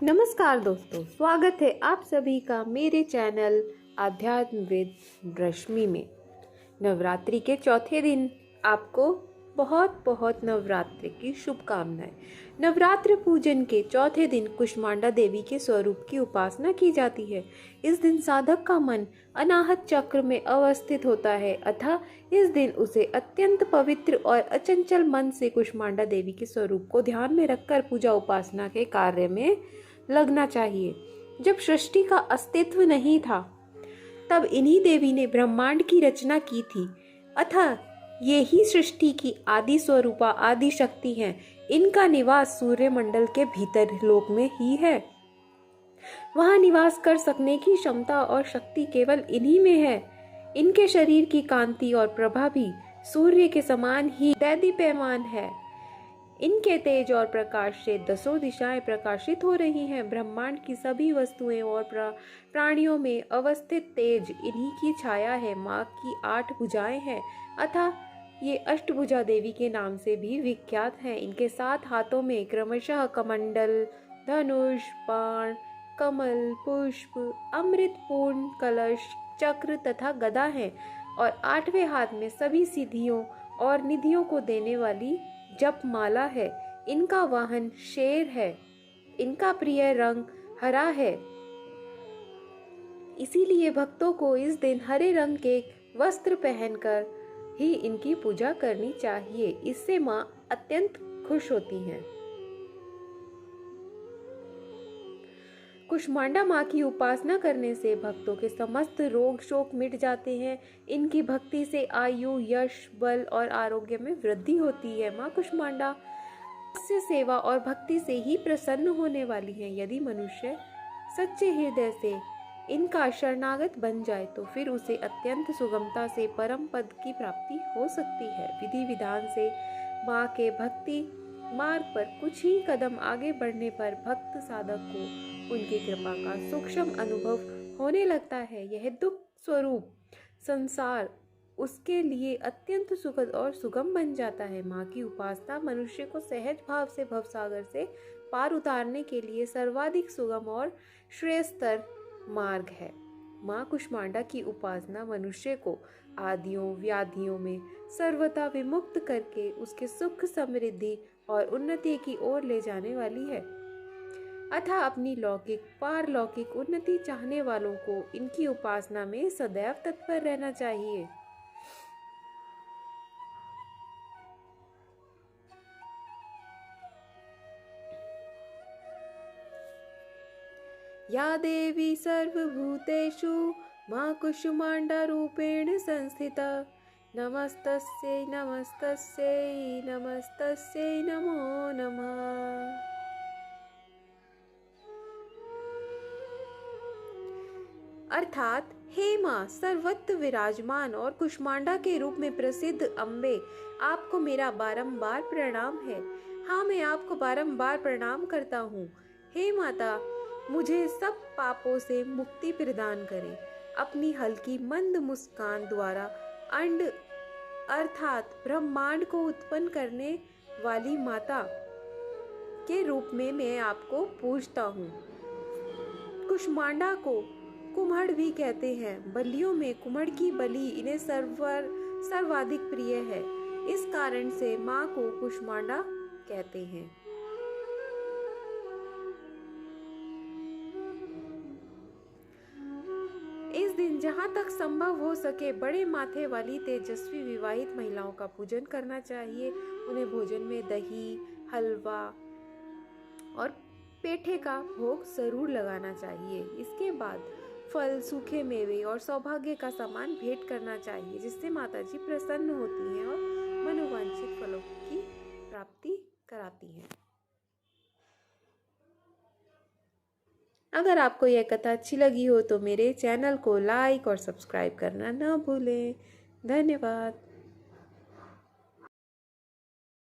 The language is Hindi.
नमस्कार दोस्तों, स्वागत है आप सभी का मेरे चैनल आध्यात्म विद रश्मि में। नवरात्रि के चौथे दिन आपको बहुत बहुत नवरात्रि की शुभकामनाएं। नवरात्र पूजन के चौथे दिन कुष्मांडा देवी के स्वरूप की उपासना की जाती है। इस दिन साधक का मन अनाहत चक्र में अवस्थित होता है, अतः इस दिन उसे अत्यंत पवित्र और अचंचल मन से कुष्मांडा देवी के स्वरूप को ध्यान में रखकर पूजा उपासना के कार्य में लगना चाहिए। जब सृष्टि का अस्तित्व नहीं था, तब इन्हीं देवी ने ब्रह्मांड की रचना की थी, अतः ये ही सृष्टि की आदि स्वरूपा आदि शक्ति हैं। इनका निवास सूर्य मंडल के भीतर लोक में ही है। वहां निवास कर सकने की क्षमता और शक्ति केवल इन्हीं में है। इनके शरीर की कांति और प्रभा भी सूर्य के समान ही दैदीप्यमान है। इनके तेज और प्रकाश से दसों दिशाएं प्रकाशित हो रही हैं। ब्रह्मांड की सभी वस्तुएं और प्राणियों में अवस्थित तेज इन्हीं की छाया है। माँ की 8 भुजाएं हैं, अतः ये अष्टभुजा देवी के नाम से भी विख्यात हैं। इनके 7 हाथों में क्रमशः कमंडल, धनुष, बाण, कमल, पुष्प, अमृतपूर्ण कलश, चक्र तथा गदा है और 8वें हाथ में सभी सिद्धियों और निधियों को देने वाली जप माला है। इनका वाहन शेर है। इनका प्रिय रंग हरा है, इसीलिए भक्तों को इस दिन हरे रंग के वस्त्र पहनकर ही इनकी पूजा करनी चाहिए। इससे माँ अत्यंत खुश होती हैं। कुष्मांडा माँ की उपासना करने से भक्तों के समस्त रोग शोक मिट जाते हैं। इनकी भक्ति से आयु, यश, बल और आरोग्य में वृद्धि होती है। माँ कुष्मांडा से सेवा और भक्ति से ही प्रसन्न होने वाली हैं। यदि मनुष्य सच्चे हृदय से इनका शरणागत बन जाए तो फिर उसे अत्यंत सुगमता से परम पद की प्राप्ति हो सकती है। विधि विधान से माँ के भक्ति मार्ग पर कुछ ही कदम आगे बढ़ने पर भक्त साधक को उनकी कृपा का सूक्ष्म अनुभव होने लगता है। यह दुख स्वरूप संसार उसके लिए अत्यंत सुखद और सुगम बन जाता है। माँ की उपासना मनुष्य को सहज भाव से भवसागर से पार उतारने के लिए सर्वाधिक सुगम और श्रेयस्तर मार्ग है। माँ कुष्मांडा की उपासना मनुष्य को आदियों व्याधियों में सर्वथा विमुक्त करके उसके सुख, समृद्धि और उन्नति की ओर ले जाने वाली है। अतः अपनी लौकिक पारलौकिक उन्नति चाहने वालों को इनकी उपासना में सदैव तत्पर रहना चाहिए। या देवी सर्वभूतेषु माँ कुष्मांडा रूपेण संस्थिता। नमस्तस्यै नमस्तस्यै नमस्तस्यै नमो नमः। अर्थात हे माँ सर्वत्र विराजमान और कुष्मांडा के रूप में प्रसिद्ध अम्बे, आपको मेरा बारंबार प्रणाम है। हाँ, मैं आपको बारंबार प्रणाम करता हूँ। हे माता, मुझे सब पापों से मुक्ति प्रदान करें। अपनी हल्की मंद मुस्कान द्वारा अंड अर्थात ब्रह्मांड को उत्पन्न करने वाली माता के रूप में मैं आपको पूजता हूँ। कुष्मांडा को कुम्हड़ भी कहते हैं। बलियों में कुम्हड़ की बलि इन्हें सर्वाधिक प्रिय है। इस कारण से माँ को कुष्मांडा कहते हैं। इस दिन जहाँ तक संभव हो सके बड़े माथे वाली तेजस्वी विवाहित महिलाओं का पूजन करना चाहिए। उन्हें भोजन में दही, हलवा और पेठे का भोग जरूर लगाना चाहिए। इसके बाद फल, सूखे मेवे और सौभाग्य का सामान भेंट करना चाहिए, जिससे माताजी प्रसन्न होती हैं और मनोवांछित फलों की प्राप्ति कराती हैं। अगर आपको यह कथा अच्छी लगी हो तो मेरे चैनल को लाइक और सब्सक्राइब करना न भूलें। धन्यवाद।